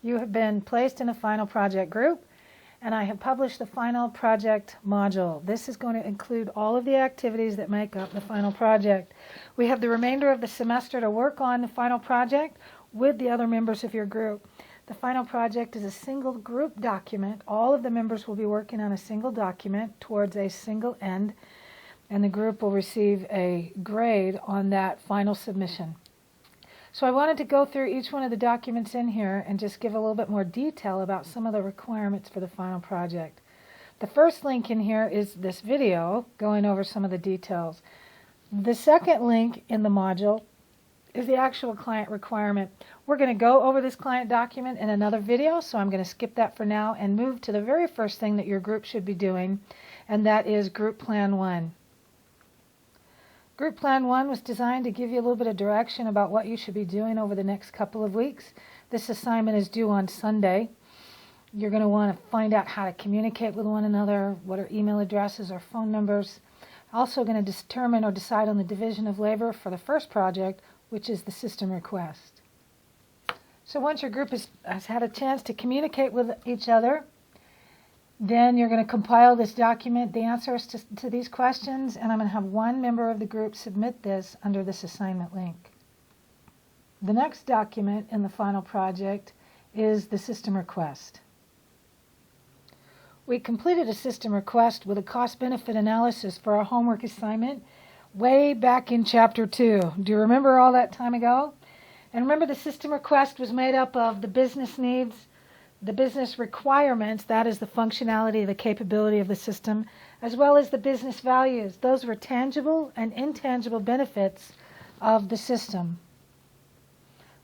You have been placed in a final project group, and I have published the final project module. This is going to include all of the activities that make up the final project. We have the remainder of the semester to work on the final project with the other members of your group. The final project is a single group document. All of the members will be working on a single document towards a single end, and the group will receive a grade on that final submission. So I wanted to go through each one of the documents in here and just give a little bit more detail about some of the requirements for the final project. The first link in here is this video going over some of the details. The second link in the module is the actual client requirement. We're going to go over this client document in another video, so I'm going to skip that for now and move to the very first thing that your group should be doing, and that is Group Plan 1. Group Plan 1 was designed to give you a little bit of direction about what you should be doing over the next couple of weeks. This assignment is due on Sunday. You're going to want to find out how to communicate with one another, what are email addresses or phone numbers. Also going to determine or decide on the division of labor for the first project, which is the system request. So once your group has had a chance to communicate with each other, then you're going to compile this document, the answers to these questions, and I'm going to have one member of the group submit this under this assignment link. The next document in the final project is the system request. We completed a system request with a cost-benefit analysis for our homework assignment way back in Chapter 2. Do you remember all that time ago? And remember, the system request was made up of the business needs, the business requirements, that is the functionality, the capability of the system, as well as the business values. Those were tangible and intangible benefits of the system,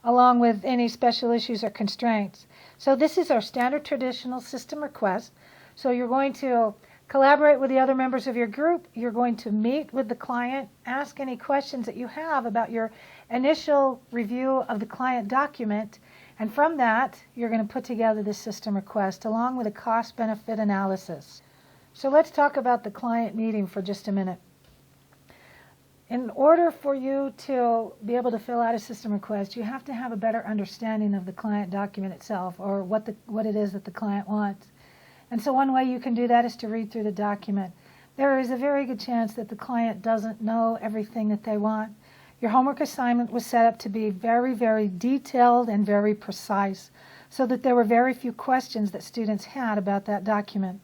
along with any special issues or constraints. So this is our standard traditional system request. So you're going to collaborate with the other members of your group. You're going to meet with the client, ask any questions that you have about your initial review of the client document, and from that, you're going to put together the system request along with a cost-benefit analysis. So let's talk about the client meeting for just a minute. In order for you to be able to fill out a system request, you have to have a better understanding of the client document itself, or what it is that the client wants. And so one way you can do that is to read through the document. There is a very good chance that the client doesn't know everything that they want. Your homework assignment was set up to be very, very detailed and very precise, so that there were very few questions that students had about that document.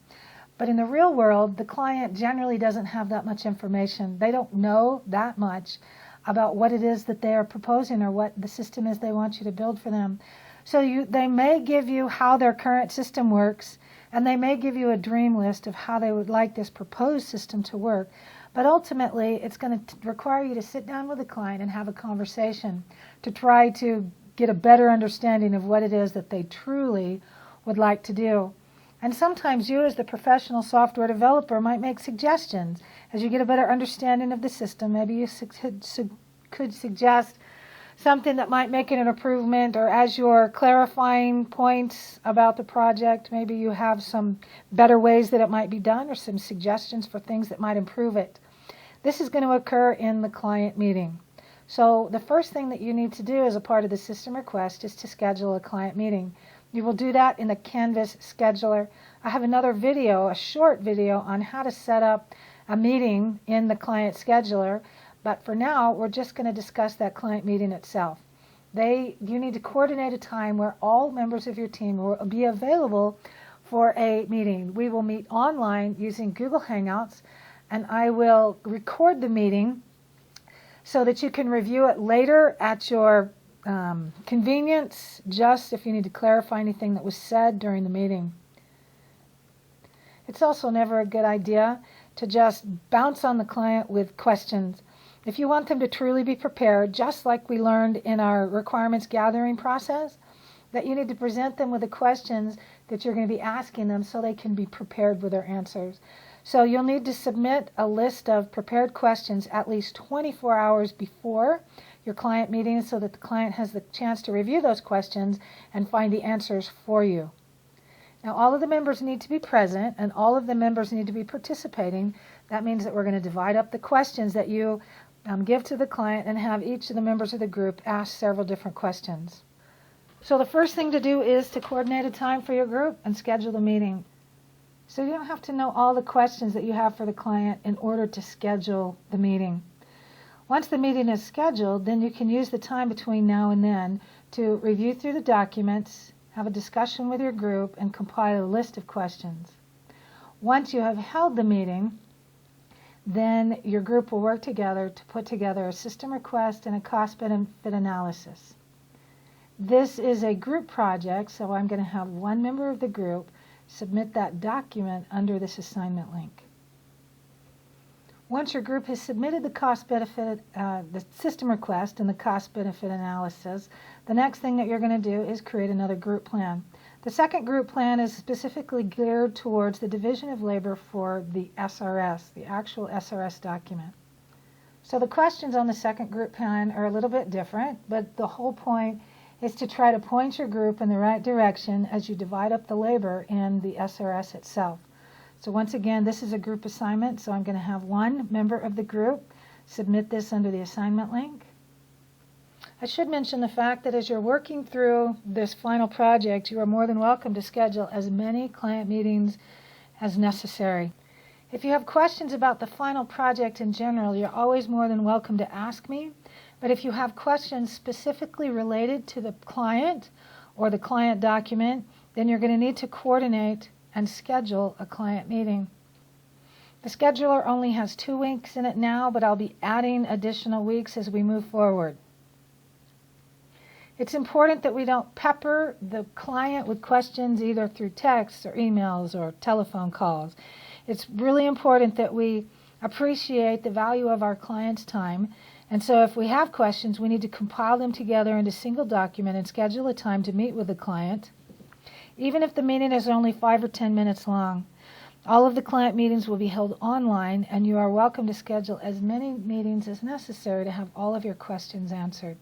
But in the real world, the client generally doesn't have that much information. They don't know that much about what it is that they are proposing or what the system is they want you to build for them. So they may give you how their current system works, and they may give you a dream list of how they would like this proposed system to work. But ultimately, it's going to require you to sit down with the client and have a conversation to try to get a better understanding of what it is that they truly would like to do. And sometimes you, as the professional software developer, might make suggestions. As you get a better understanding of the system, maybe you could suggest something that might make it an improvement, or as you're clarifying points about the project, maybe you have some better ways that it might be done or some suggestions for things that might improve it. This is going to occur in the client meeting. So the first thing that you need to do as a part of the system request is to schedule a client meeting. You will do that in the Canvas scheduler. I have another video, a short video, on how to set up a meeting in the client scheduler. But for now, we're just going to discuss that client meeting itself. You need to coordinate a time where all members of your team will be available for a meeting. We will meet online using Google Hangouts, and I will record the meeting so that you can review it later at your convenience, just if you need to clarify anything that was said during the meeting. It's also never a good idea to just bounce on the client with questions. If you want them to truly be prepared, just like we learned in our requirements gathering process, that you need to present them with the questions that you're going to be asking them so they can be prepared with their answers. So you'll need to submit a list of prepared questions at least 24 hours before your client meeting so that the client has the chance to review those questions and find the answers for you. Now, all of the members need to be present, and all of the members need to be participating. That means that we're going to divide up the questions that you give to the client and have each of the members of the group ask several different questions. So the first thing to do is to coordinate a time for your group and schedule the meeting. So you don't have to know all the questions that you have for the client in order to schedule the meeting. Once the meeting is scheduled, then you can use the time between now and then to review through the documents, have a discussion with your group, and compile a list of questions. Once you have held the meeting, then your group will work together to put together a system request and a cost-benefit analysis. This is a group project, so I'm going to have one member of the group submit that document under this assignment link. Once your group has submitted the system request and the cost-benefit analysis, the next thing that you're going to do is create another group plan. The second group plan is specifically geared towards the division of labor for the SRS, the actual SRS document. So the questions on the second group plan are a little bit different, but the whole point is to try to point your group in the right direction as you divide up the labor in the SRS itself. So once again, this is a group assignment, so I'm going to have one member of the group submit this under the assignment link. I should mention the fact that as you're working through this final project, you are more than welcome to schedule as many client meetings as necessary. If you have questions about the final project in general, you're always more than welcome to ask me. But if you have questions specifically related to the client or the client document, then you're going to need to coordinate and schedule a client meeting. The scheduler only has 2 weeks in it now, but I'll be adding additional weeks as we move forward. It's important that we don't pepper the client with questions either through texts or emails or telephone calls. It's really important that we appreciate the value of our client's time. And so if we have questions, we need to compile them together into a single document and schedule a time to meet with the client, even if the meeting is only 5 or 10 minutes long. All of the client meetings will be held online, and you are welcome to schedule as many meetings as necessary to have all of your questions answered.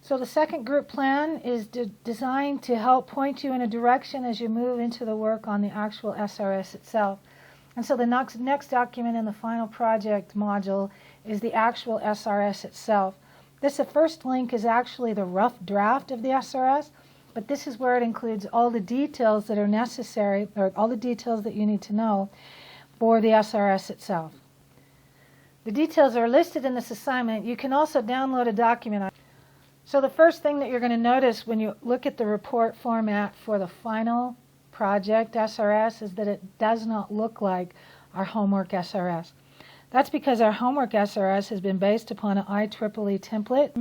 So the second group plan is designed to help point you in a direction as you move into the work on the actual SRS itself. And so the next document in the final project module is the actual SRS itself. The first link is actually the rough draft of the SRS, but this is where it includes all the details that are necessary, or all the details that you need to know for the SRS itself. The details are listed in this assignment. You can also download a document. So the first thing that you're going to notice when you look at the report format for the final project SRS is that it does not look like our homework SRS. That's because our homework SRS has been based upon an IEEE template,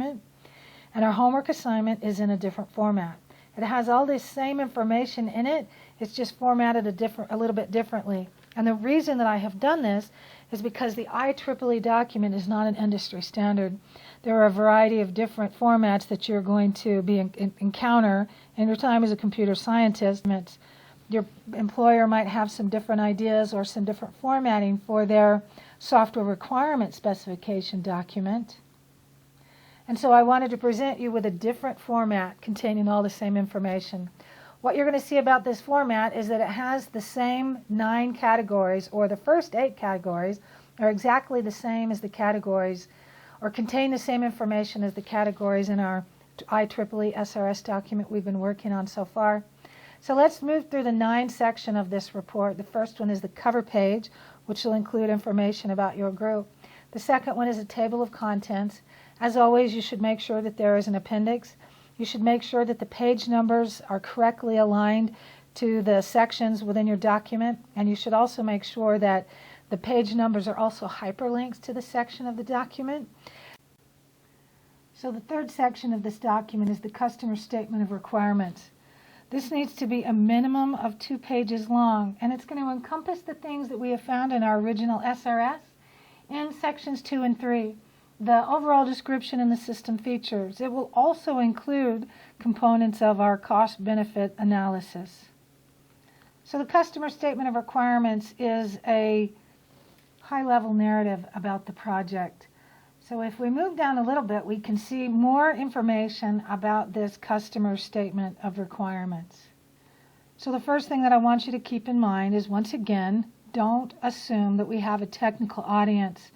and our homework assignment is in a different format. It has all this same information in it, it's just formatted a little bit differently. And the reason that I have done this is because the IEEE document is not an industry standard. There are a variety of different formats that you're going to encounter in your time as a computer scientist. Your employer might have some different ideas or some different formatting for their software requirement specification document. And so I wanted to present you with a different format containing all the same information. What you're going to see about this format is that it has the same 9 categories, or the first 8 categories are exactly the same as the categories, or contain the same information as the categories in our IEEE SRS document we've been working on so far. So let's move through the 9 section of this report. The first one is the cover page, which will include information about your group. The second one is a table of contents. As always, you should make sure that there is an appendix. You should make sure that the page numbers are correctly aligned to the sections within your document, and you should also make sure that the page numbers are also hyperlinks to the section of the document. So the third section of this document is the customer statement of requirements. This needs to be a minimum of 2 pages long, and it's going to encompass the things that we have found in our original SRS in sections 2 and 3. The overall description and the system features. It will also include components of our cost-benefit analysis. So the customer statement of requirements is a high-level narrative about the project. So if we move down a little bit, we can see more information about this customer statement of requirements. So the first thing that I want you to keep in mind is, once again, don't assume that we have a technical audience.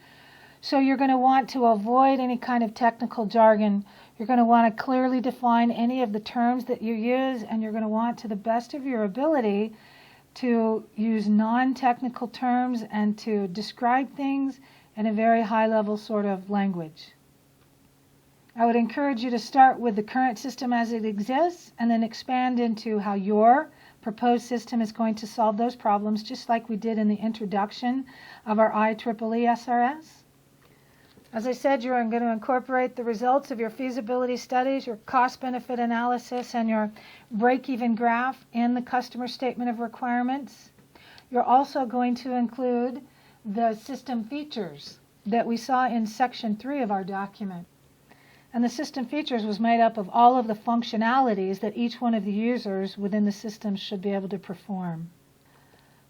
So you're going to want to avoid any kind of technical jargon. You're going to want to clearly define any of the terms that you use, and you're going to want, to the best of your ability, to use non-technical terms and to describe things in a very high-level sort of language. I would encourage you to start with the current system as it exists and then expand into how your proposed system is going to solve those problems, just like we did in the introduction of our IEEE SRS. As I said, you're going to incorporate the results of your feasibility studies, your cost-benefit analysis, and your break-even graph in the customer statement of requirements. You're also going to include the system features that we saw in Section 3 of our document. And the system features was made up of all of the functionalities that each one of the users within the system should be able to perform.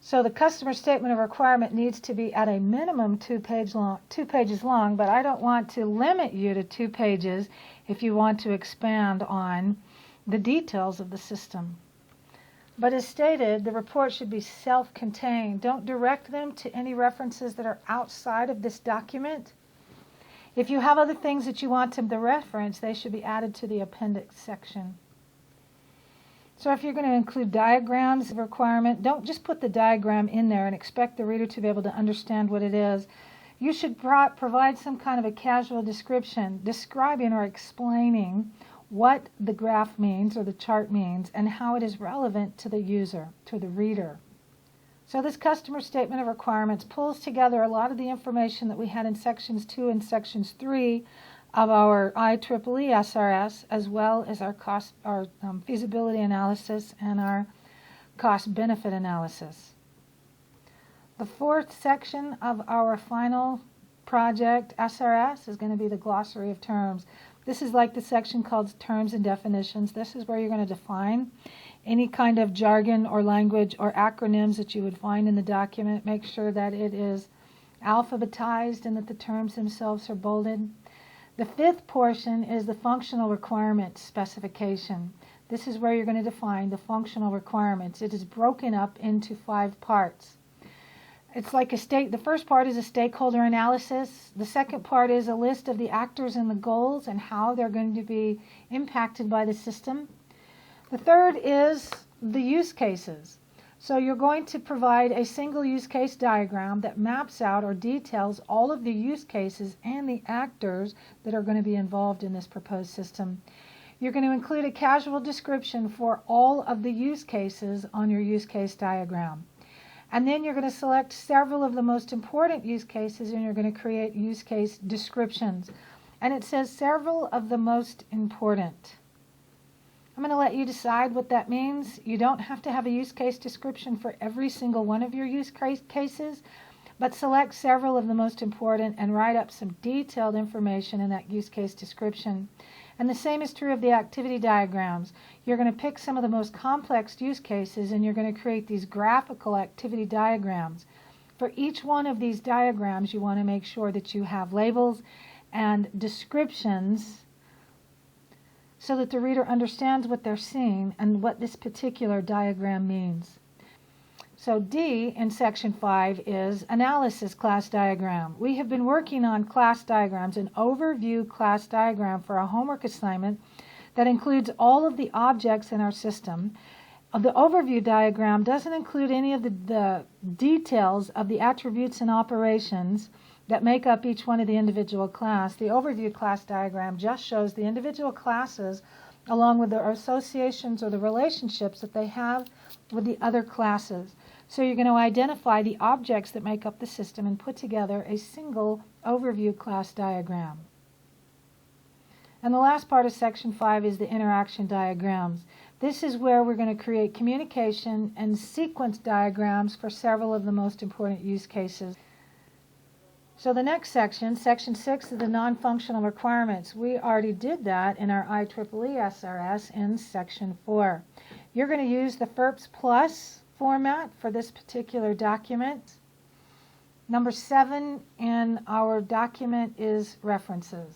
So the customer statement of requirement needs to be at a minimum 2 pages long, but I don't want to limit you to 2 pages if you want to expand on the details of the system. But as stated, the report should be self-contained. Don't direct them to any references that are outside of this document. If you have other things that you want them to reference, they should be added to the appendix section. So if you're going to include diagrams of requirement, don't just put the diagram in there and expect the reader to be able to understand what it is. You should provide some kind of a casual description describing or explaining what the graph means or the chart means and how it is relevant to the user, to the reader. So this customer statement of requirements pulls together a lot of the information that we had in Sections 2 and Sections 3 of our IEEE SRS, as well as our feasibility analysis and our cost-benefit analysis. The 4th section of our final project SRS is going to be the glossary of terms. This is like the section called Terms and Definitions. This is where you're going to define any kind of jargon or language or acronyms that you would find in the document. Make sure that it is alphabetized and that the terms themselves are bolded. The 5th portion is the functional requirements specification. This is where you're going to define the functional requirements. It is broken up into 5 parts. It's like the first part is a stakeholder analysis. The second part is a list of the actors and the goals and how they're going to be impacted by the system. The third is the use cases. So you're going to provide a single use case diagram that maps out or details all of the use cases and the actors that are going to be involved in this proposed system. You're going to include a casual description for all of the use cases on your use case diagram. And then you're going to select several of the most important use cases and you're going to create use case descriptions. And it says several of the most important. I'm going to let you decide what that means. You don't have to have a use case description for every single one of your use cases, but select several of the most important and write up some detailed information in that use case description. And the same is true of the activity diagrams. You're going to pick some of the most complex use cases and you're going to create these graphical activity diagrams. For each one of these diagrams, you want to make sure that you have labels and descriptions so that the reader understands what they're seeing and what this particular diagram means. So D in Section 5 is Analysis Class Diagram. We have been working on class diagrams, an overview class diagram for a homework assignment that includes all of the objects in our system. The overview diagram doesn't include any of the details of the attributes and operations that make up each one of the individual class. The overview class diagram just shows the individual classes along with their associations or the relationships that they have with the other classes. So you're going to identify the objects that make up the system and put together a single overview class diagram. And the last part of Section 5 is the interaction diagrams. This is where we're going to create communication and sequence diagrams for several of the most important use cases. So the next section, Section 6, is the non-functional requirements. We already did that in our IEEE SRS in Section 4. You're going to use the FERPS Plus format for this particular document. Number 7 in our document is references.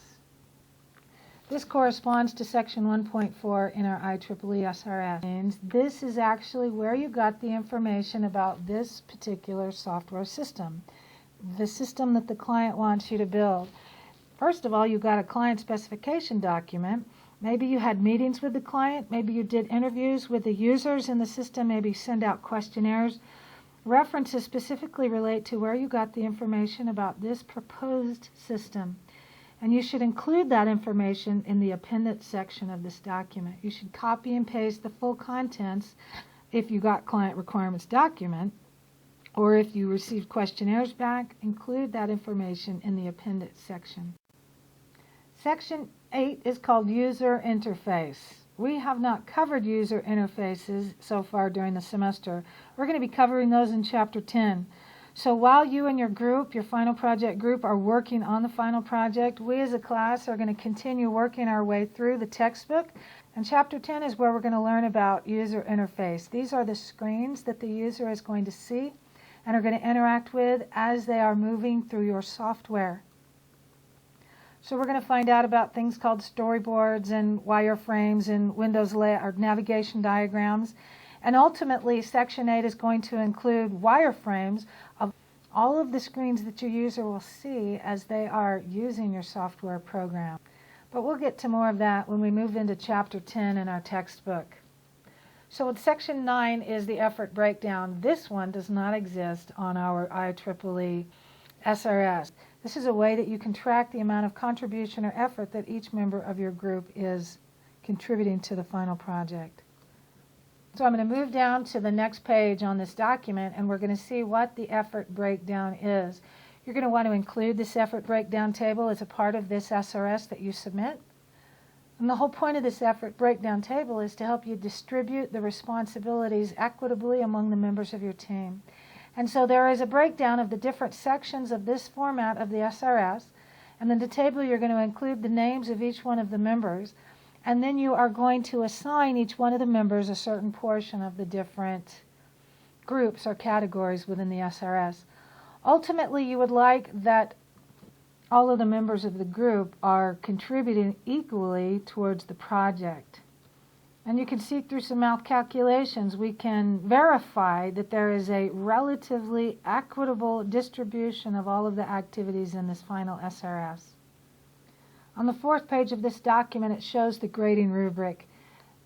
This corresponds to Section 1.4 in our IEEE SRS. This is actually where you got the information about this particular software system, the system that the client wants you to build. First of all, you got a client specification document. Maybe you had meetings with the client. Maybe you did interviews with the users in the system. Maybe send out questionnaires. References specifically relate to where you got the information about this proposed system. And you should include that information in the appendix section of this document. You should copy and paste the full contents if you got client requirements document, or if you received questionnaires back, include that information in the appendix section. Section 8 is called User Interface. We have not covered user interfaces so far during the semester. We're going to be covering those in Chapter 10. So while you and your group, your final project group, are working on the final project, we as a class are going to continue working our way through the textbook. And Chapter 10 is where we're going to learn about user interface. These are the screens that the user is going to see and are going to interact with as they are moving through your software. So we're going to find out about things called storyboards and wireframes and Windows or navigation diagrams. And ultimately, Section 8 is going to include wireframes of all of the screens that your user will see as they are using your software program. But we'll get to more of that when we move into Chapter 10 in our textbook. So Section 9 is the effort breakdown. This one does not exist on our IEEE SRS. This is a way that you can track the amount of contribution or effort that each member of your group is contributing to the final project. So I'm going to move down to the next page on this document, and we're going to see what the effort breakdown is. You're going to want to include this effort breakdown table as a part of this SRS that you submit. And the whole point of this effort breakdown table is to help you distribute the responsibilities equitably among the members of your team. And so there is a breakdown of the different sections of this format of the SRS, and in the table you're going to include the names of each one of the members, and then you are going to assign each one of the members a certain portion of the different groups or categories within the SRS. Ultimately, you would like that all of the members of the group are contributing equally towards the project. And you can see through some math calculations, we can verify that there is a relatively equitable distribution of all of the activities in this final SRS. On the fourth page of this document, it shows the grading rubric.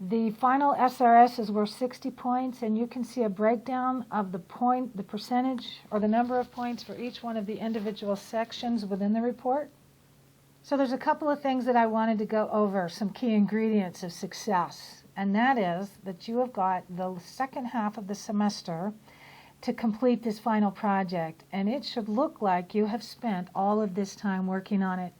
The final SRS is worth 60 points, and you can see a breakdown of the percentage, or the number of points for each one of the individual sections within the report. So there's a couple of things that I wanted to go over, some key ingredients of success, and that is that you have got the second half of the semester to complete this final project, and it should look like you have spent all of this time working on it.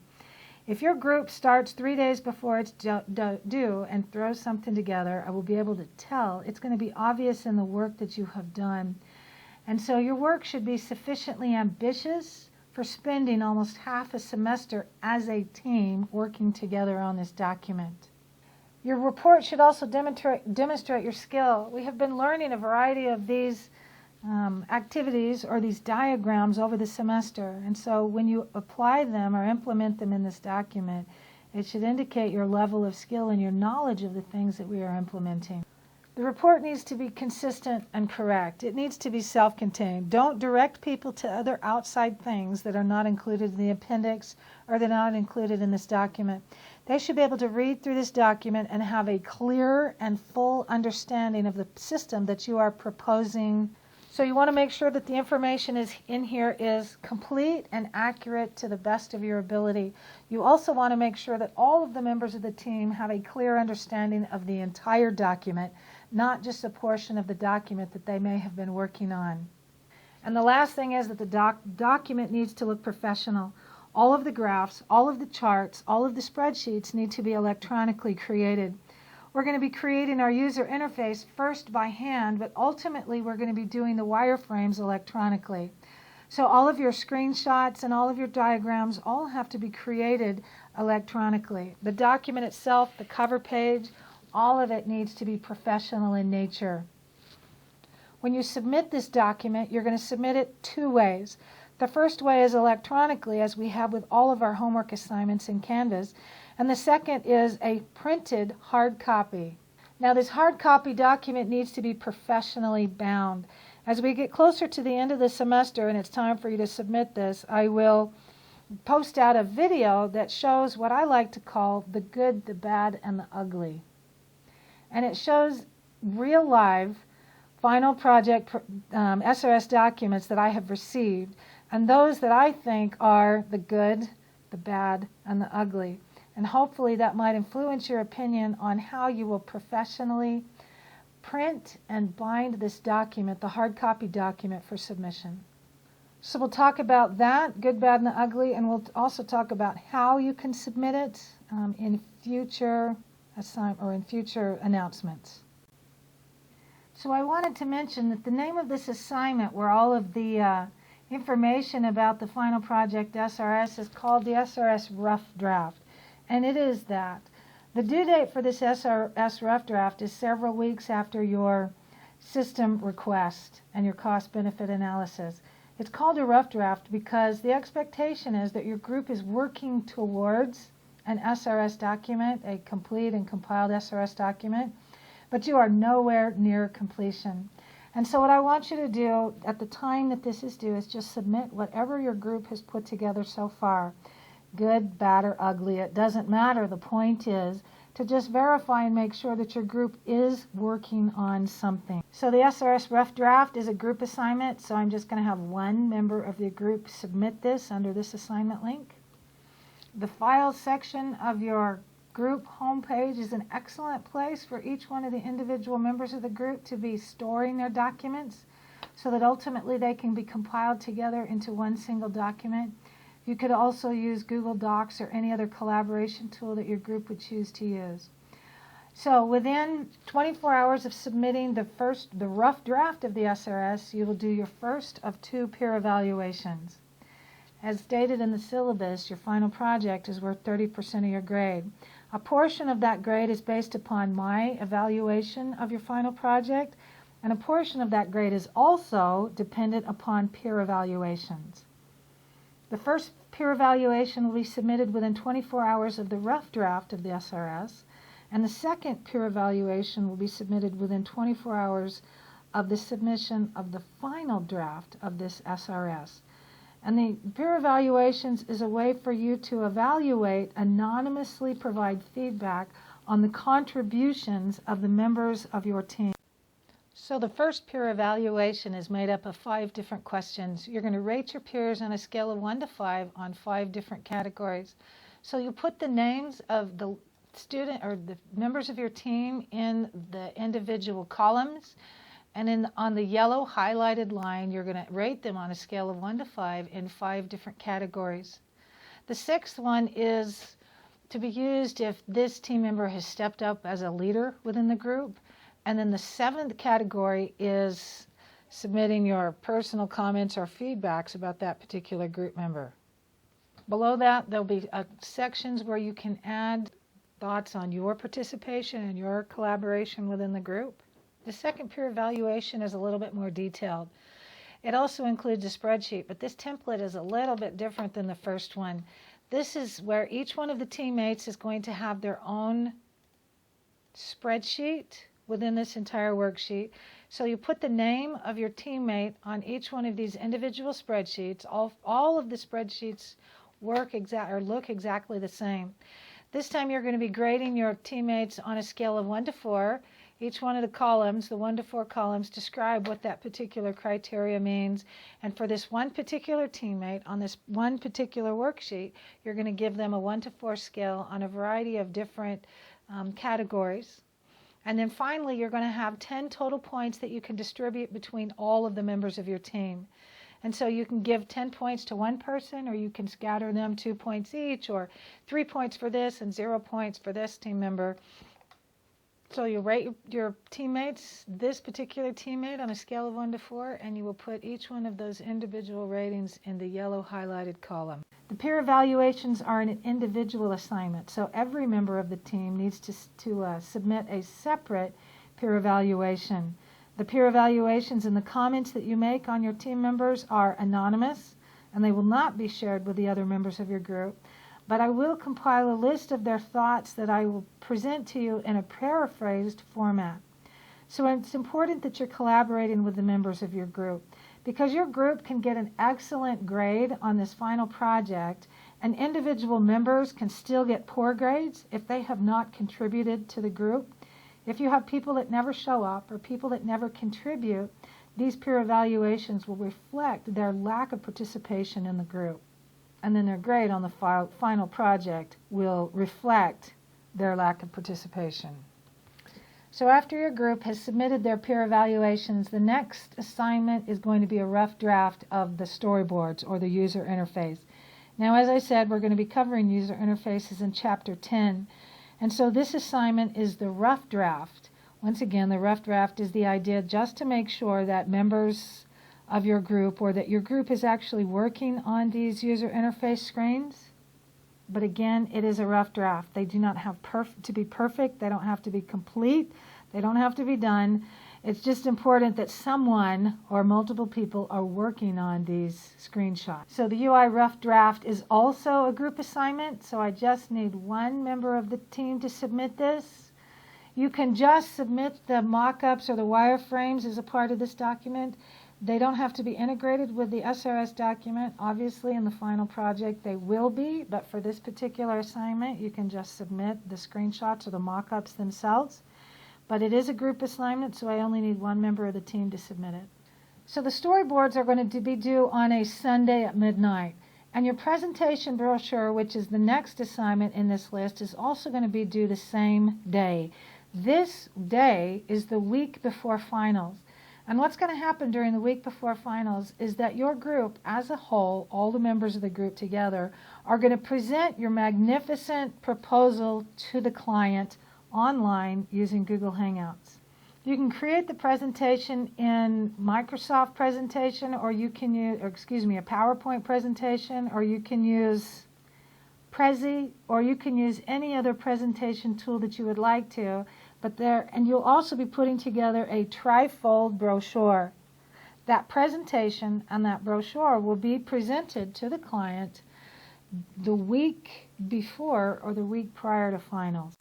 If your group starts 3 days before it's due and throws something together, I will be able to tell. It's going to be obvious in the work that you have done. And so your work should be sufficiently ambitious for spending almost half a semester as a team working together on this document. Your report should also demonstrate your skill. We have been learning a variety of these activities or these diagrams over the semester, and so when you apply them or implement them in this document, it should indicate your level of skill and your knowledge of the things that we are implementing. The report needs to be consistent and correct. It needs to be self-contained. Don't direct people to other outside things that are not included in the appendix or they're not included in this document. They should be able to read through this document and have a clear and full understanding of the system that you are proposing. So you want to make sure that the information in here is complete and accurate to the best of your ability. You also want to make sure that all of the members of the team have a clear understanding of the entire document, not just a portion of the document that they may have been working on. And the last thing is that the document needs to look professional. All of the graphs, all of the charts, all of the spreadsheets need to be electronically created. We're going to be creating our user interface first by hand, but ultimately we're going to be doing the wireframes electronically. So all of your screenshots and all of your diagrams all have to be created electronically. The document itself, the cover page, all of it needs to be professional in nature. When you submit this document, you're going to submit it two ways. The first way is electronically, as we have with all of our homework assignments in Canvas, and the second is a printed hard copy. Now this hard copy document needs to be professionally bound. As we get closer to the end of the semester and it's time for you to submit this, I will post out a video that shows what I like to call the good, the bad, and the ugly. And it shows real live final project SRS documents that I have received, and those that I think are the good, the bad, and the ugly. And hopefully that might influence your opinion on how you will professionally print and bind this document, the hard copy document, for submission. So we'll talk about that, good, bad, and the ugly, and we'll also talk about how you can submit it in future announcements. So I wanted to mention that the name of this assignment, where all of the information about the final project SRS is called the SRS Rough Draft, and it is that. The due date for this SRS Rough Draft is several weeks after your system request and your cost-benefit analysis. It's called a rough draft because the expectation is that your group is working towards an SRS document, a complete and compiled SRS document, but you are nowhere near completion. And so what I want you to do at the time that this is due is just submit whatever your group has put together so far, good, bad, or ugly. It doesn't matter. The point is to just verify and make sure that your group is working on something. So the SRS Rough Draft is a group assignment, so I'm just going to have one member of the group submit this under this assignment link. The Files section of your group homepage is an excellent place for each one of the individual members of the group to be storing their documents so that ultimately they can be compiled together into one single document. You could also use Google Docs or any other collaboration tool that your group would choose to use. So within 24 hours of submitting the rough draft of the SRS, you will do your first of 2 peer evaluations. As stated in the syllabus, your final project is worth 30% of your grade. A portion of that grade is based upon my evaluation of your final project, and a portion of that grade is also dependent upon peer evaluations. The first peer evaluation will be submitted within 24 hours of the rough draft of the SRS, and the second peer evaluation will be submitted within 24 hours of the submission of the final draft of this SRS. And the peer evaluations is a way for you to evaluate, anonymously provide feedback on the contributions of the members of your team. So the first peer evaluation is made up of 5 different questions. You're going to rate your peers on a scale of 1 to 5 on 5 different categories. So you put the names of the student or the members of your team in the individual columns, and on the yellow highlighted line you're going to rate them on a scale of 1 to 5 in 5 different categories. The 6th one is to be used if this team member has stepped up as a leader within the group. And then the 7th category is submitting your personal comments or feedbacks about that particular group member. Below that, there'll be sections where you can add thoughts on your participation and your collaboration within the group. The second peer evaluation is a little bit more detailed. It also includes a spreadsheet, but this template is a little bit different than the first one. This is where each one of the teammates is going to have their own spreadsheet within this entire worksheet. So you put the name of your teammate on each one of these individual spreadsheets. All of the spreadsheets look exactly the same. This time you're going to be grading your teammates on a scale of 1 to 4. Each one of the columns, the 1 to 4 columns, describe what that particular criteria means. And for this one particular teammate on this one particular worksheet, you're going to give them a 1 to 4 scale on a variety of different categories. And then finally, you're going to have 10 total points that you can distribute between all of the members of your team. And so you can give 10 points to one person, or you can scatter them 2 points each, or 3 points for this and 0 points for this team member. So you rate your teammates, this particular teammate, on a scale of 1 to 4, and you will put each one of those individual ratings in the yellow highlighted column. The peer evaluations are an individual assignment, so every member of the team needs to submit a separate peer evaluation. The peer evaluations and the comments that you make on your team members are anonymous, and they will not be shared with the other members of your group. But I will compile a list of their thoughts that I will present to you in a paraphrased format. So it's important that you're collaborating with the members of your group. Because your group can get an excellent grade on this final project, and individual members can still get poor grades if they have not contributed to the group. If you have people that never show up or people that never contribute, these peer evaluations will reflect their lack of participation in the group. And then their grade on the final project will reflect their lack of participation. So after your group has submitted their peer evaluations, the next assignment is going to be a rough draft of the storyboards or the user interface. Now, as I said, we're going to be covering user interfaces in Chapter 10. And so this assignment is the rough draft. Once again, the rough draft is the idea just to make sure that members of your group or that your group is actually working on these user interface screens. But again, it is a rough draft. They do not have to be perfect. They don't have to be complete. They don't have to be done. It's just important that someone or multiple people are working on these screenshots. So the UI rough draft is also a group assignment. So I just need one member of the team to submit this. You can just submit the mock-ups or the wireframes as a part of this document. They don't have to be integrated with the SRS document. Obviously, in the final project, they will be, but for this particular assignment, you can just submit the screenshots or the mock-ups themselves. But it is a group assignment, so I only need one member of the team to submit it. So the storyboards are going to be due on a Sunday at midnight. And your presentation brochure, which is the next assignment in this list, is also going to be due the same day. This day is the week before finals. And what's going to happen during the week before finals is that your group as a whole, all the members of the group together, are going to present your magnificent proposal to the client online using Google Hangouts. You can create the presentation in Microsoft presentation, or you can use, a PowerPoint presentation, or you can use Prezi, or you can use any other presentation tool that you would like to. And you'll also be putting together a trifold brochure. That presentation and that brochure will be presented to the client the week before or the week prior to finals.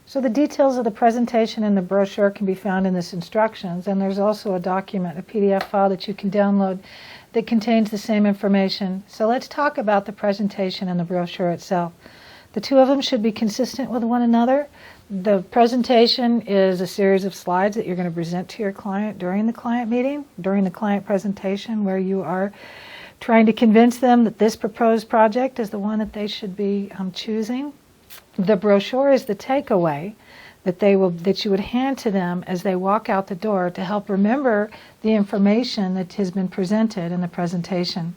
So the details of the presentation and the brochure can be found in this instructions, and there's also a document, a PDF file that you can download that contains the same information. So let's talk about the presentation and the brochure itself. The two of them should be consistent with one another. The presentation is a series of slides that you're going to present to your client during the client meeting, during the client presentation, where you are trying to convince them that this proposed project is the one that they should be choosing. The brochure is the takeaway that you would hand to them as they walk out the door to help remember the information that has been presented in the presentation.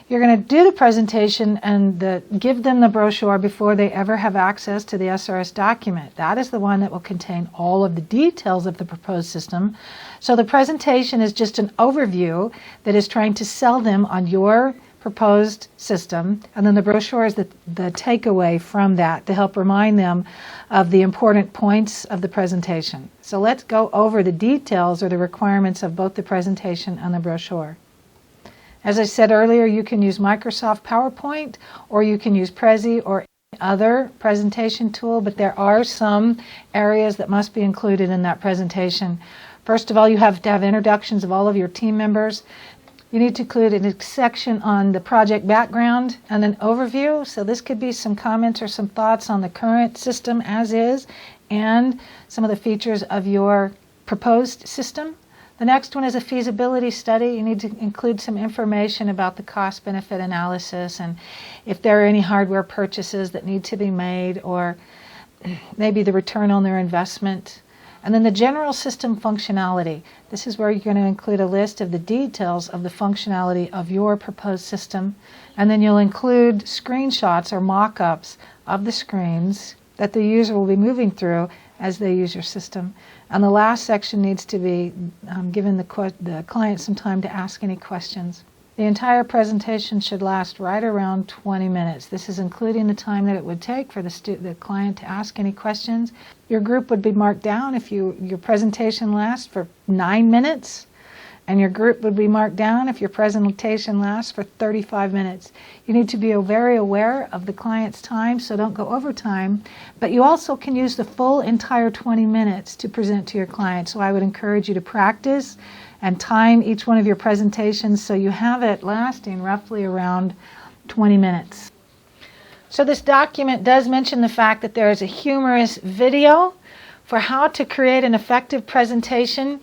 You're going to do the presentation and give them the brochure before they ever have access to the SRS document. That is the one that will contain all of the details of the proposed system. So the presentation is just an overview that is trying to sell them on your proposed system, and then the brochure is the takeaway from that to help remind them of the important points of the presentation. So let's go over the details or the requirements of both the presentation and the brochure. As I said earlier, you can use Microsoft PowerPoint, or you can use Prezi or any other presentation tool, but there are some areas that must be included in that presentation. First of all, you have to have introductions of all of your team members. You need to include a section on the project background and an overview. So this could be some comments or some thoughts on the current system as is and some of the features of your proposed system. The next one is a feasibility study. You need to include some information about the cost-benefit analysis and if there are any hardware purchases that need to be made, or maybe the return on their investment. And then the general system functionality. This is where you're going to include a list of the details of the functionality of your proposed system. And then you'll include screenshots or mock-ups of the screens that the user will be moving through as they use your system. And the last section needs to be giving the client some time to ask any questions. The entire presentation should last right around 20 minutes. This is including the time that it would take for the client to ask any questions. Your group would be marked down if your presentation lasts for 9 minutes. and your group would be marked down if your presentation lasts for 35 minutes. You need to be very aware of the client's time, so don't go over time, but you also can use the full entire 20 minutes to present to your client. So I would encourage you to practice and time each one of your presentations so you have it lasting roughly around 20 minutes. So this document does mention the fact that there is a humorous video for how to create an effective presentation.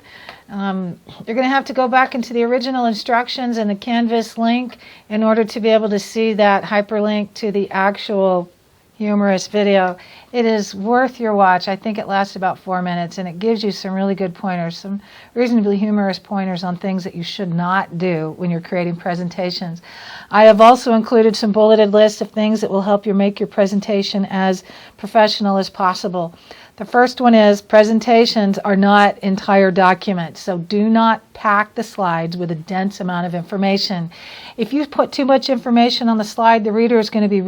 You're going to have to go back into the original instructions and the Canvas link in order to be able to see that hyperlink to the actual humorous video. It is worth your watch. I think it lasts about 4 minutes, and it gives you some really good pointers, some reasonably humorous pointers on things that you should not do when you're creating presentations. I have also included some bulleted lists of things that will help you make your presentation as professional as possible. The first one is presentations are not entire documents, so do not pack the slides with a dense amount of information. If you put too much information on the slide, the viewer is going to be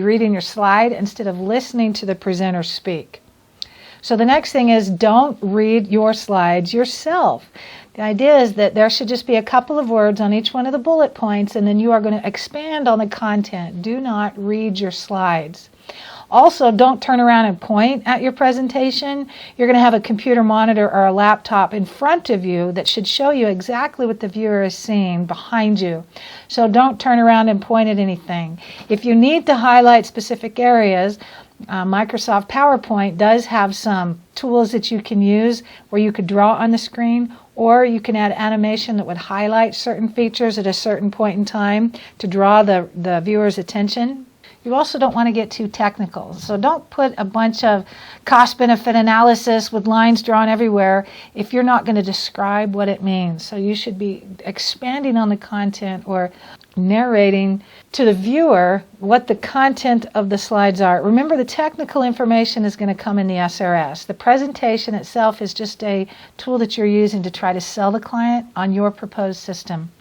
reading your slide instead of listening to the presenter speak. So the next thing is don't read your slides yourself. The idea is that there should just be a couple of words on each one of the bullet points, and then you are going to expand on the content. Do not read your slides. Also, don't turn around and point at your presentation. You're going to have a computer monitor or a laptop in front of you that should show you exactly what the viewer is seeing behind you. So don't turn around and point at anything. If you need to highlight specific areas, Microsoft PowerPoint does have some tools that you can use where you could draw on the screen, or you can add animation that would highlight certain features at a certain point in time to draw the viewer's attention. You also don't want to get too technical, so don't put a bunch of cost-benefit analysis with lines drawn everywhere if you're not going to describe what it means. So you should be expanding on the content or narrating to the viewer what the content of the slides are. Remember, the technical information is going to come in the SRS. The presentation itself is just a tool that you're using to try to sell the client on your proposed system.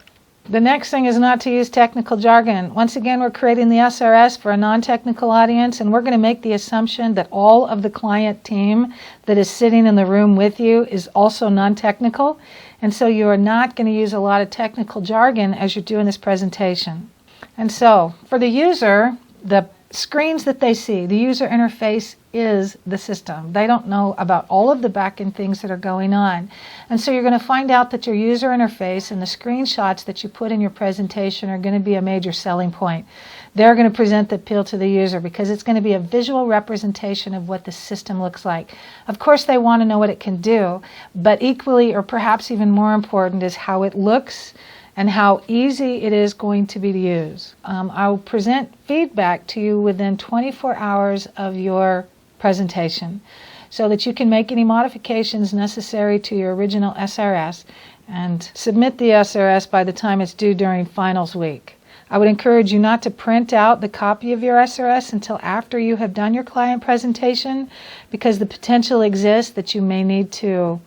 The next thing is not to use technical jargon. Once again, we're creating the SRS for a non-technical audience, and we're going to make the assumption that all of the client team that is sitting in the room with you is also non-technical, and so you are not going to use a lot of technical jargon as you're doing this presentation. And so, for the user, the screens that they see, the user interface is the system. They don't know about all of the back-end things that are going on. And so you're going to find out that your user interface and the screenshots that you put in your presentation are going to be a major selling point. They're going to present the appeal to the user because it's going to be a visual representation of what the system looks like. Of course, they want to know what it can do, but equally or perhaps even more important is how it looks and how easy it is going to be to use. I'll present feedback to you within 24 hours of your presentation so that you can make any modifications necessary to your original SRS and submit the SRS by the time it's due during finals week. I would encourage you not to print out the copy of your SRS until after you have done your client presentation, because the potential exists that you may need to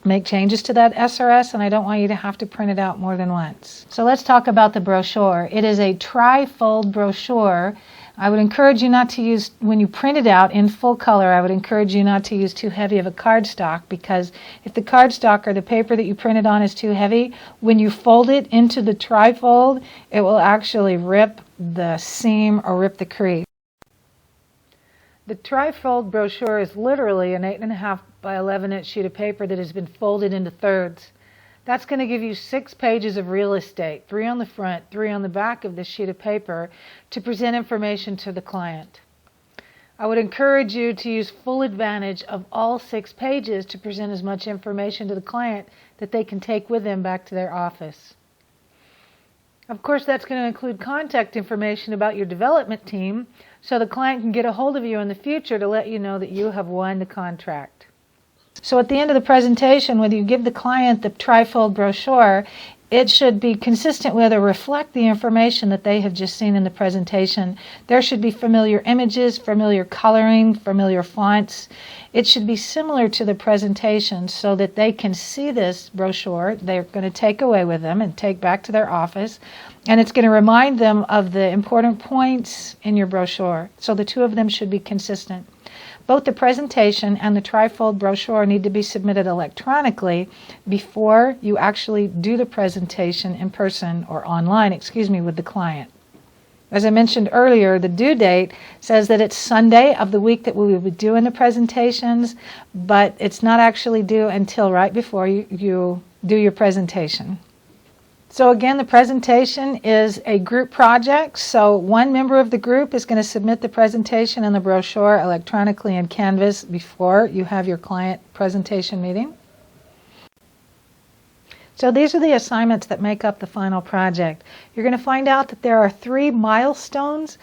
make changes to that SRS, and I don't want you to have to print it out more than once. So let's talk about the brochure. It is a tri-fold brochure. I would encourage you not to use, when you print it out in full color, I would encourage you not to use too heavy of a cardstock, because if the cardstock or the paper that you printed on is too heavy, when you fold it into the tri-fold, it will actually rip the seam or rip the crease. The tri-fold brochure is literally an 8.5 by 11-inch sheet of paper that has been folded into thirds. That's going to give you 6 pages of real estate, 3 on the front, 3 on the back of this sheet of paper, to present information to the client. I would encourage you to use full advantage of all 6 pages to present as much information to the client that they can take with them back to their office. Of course, that's going to include contact information about your development team, so the client can get a hold of you in the future to let you know that you have won the contract. So at the end of the presentation, when you give the client the tri-fold brochure, it should be consistent with or reflect the information that they have just seen in the presentation. There should be familiar images, familiar coloring, familiar fonts. It should be similar to the presentation so that they can see this brochure they're going to take away with them and take back to their office. And it's going to remind them of the important points in your brochure. So the two of them should be consistent. Both the presentation and the trifold brochure need to be submitted electronically before you actually do the presentation in person or online, with the client. As I mentioned earlier, the due date says that it's Sunday of the week that we will be doing the presentations, but it's not actually due until right before you do your presentation. So again, the presentation is a group project, so one member of the group is going to submit the presentation and the brochure electronically in Canvas before you have your client presentation meeting. So these are the assignments that make up the final project. You're going to find out that there are 3 milestones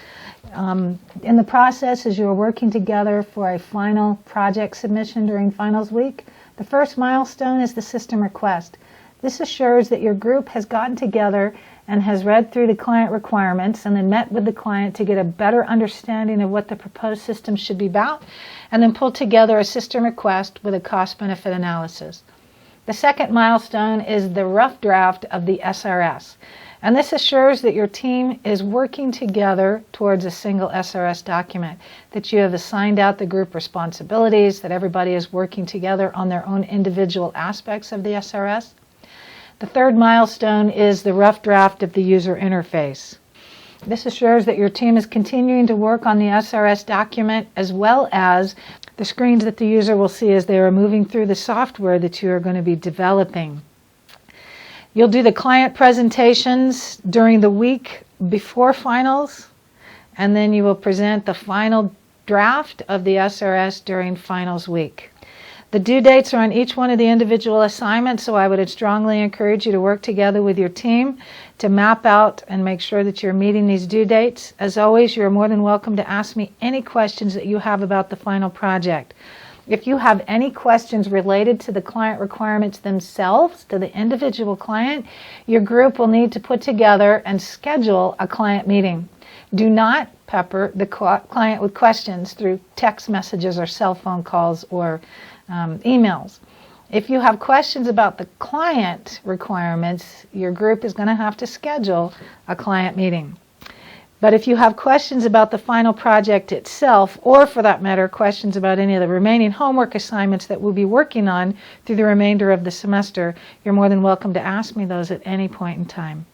in the process as you're working together for a final project submission during finals week. The first milestone is the system request. This assures that your group has gotten together and has read through the client requirements and then met with the client to get a better understanding of what the proposed system should be about, and then pulled together a system request with a cost-benefit analysis. The second milestone is the rough draft of the SRS, and this assures that your team is working together towards a single SRS document, that you have assigned out the group responsibilities, that everybody is working together on their own individual aspects of the SRS. The third milestone is the rough draft of the user interface. This assures that your team is continuing to work on the SRS document as well as the screens that the user will see as they are moving through the software that you are going to be developing. You'll do the client presentations during the week before finals, and then you will present the final draft of the SRS during finals week. The due dates are on each one of the individual assignments, so I would strongly encourage you to work together with your team to map out and make sure that you're meeting these due dates. As always, you're more than welcome to ask me any questions that you have about the final project. If you have any questions related to the client requirements themselves, to the individual client, your group will need to put together and schedule a client meeting. Do not pepper the client with questions through text messages or cell phone calls or emails. If you have questions about the client requirements, your group is going to have to schedule a client meeting. But if you have questions about the final project itself, or for that matter, questions about any of the remaining homework assignments that we'll be working on through the remainder of the semester, you're more than welcome to ask me those at any point in time.